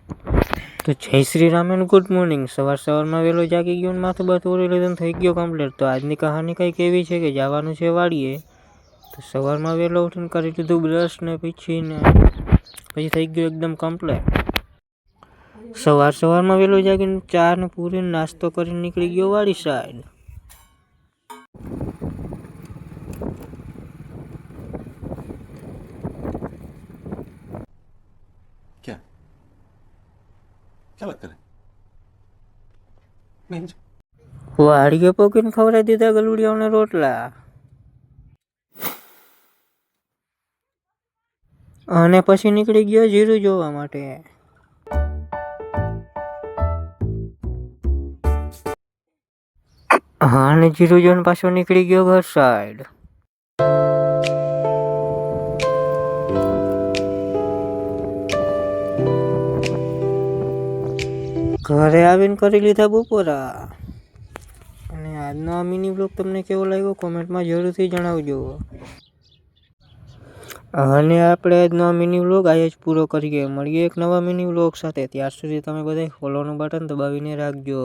તો જય Shri Ram and good morning. સવારમાં વહેલો જાગી ગયો ને માથું બાથું ઓરી લીધું થઈ ગયો કમ્પ્લીટ. તો આજની કહાની કંઈક એવી છે કે જવાનું છે વાડીએ. તો સવારમાં વહેલો ઉઠીને કરી લીધું બ્રશ ને પછી થઈ ગયું એકદમ કમ્પ્લીટ. સવારમાં વહેલો જાગીને ચા ને પૂરી નાસ્તો કરીને નીકળી ગયો વાડી સાઈડ. क्या बात कर रहे हैं? વાડીએ પોકીને ખવડાવી દીધા ગલુડિયાઓને રોટલા અને પછી નીકળી ગયો જીરું જોવા માટે. અને જીરું જોઈને પાછો નીકળી ગયો ઘર સાઈડ. ઘરે આવીને કરી લીધા બપોરા. અને આજનો આ મિની બ્લોગ તમને કેવો લાગ્યો કોમેન્ટમાં જરૂરથી જણાવજો. અને આપણે આજનો આ મિની બ્લોગ અહીંયા જ પૂરો કરીએ. મળીએ એક નવા મિની બ્લોગ સાથે. ત્યાર સુધી તમે બધા ફોલોનું બટન દબાવીને રાખજો.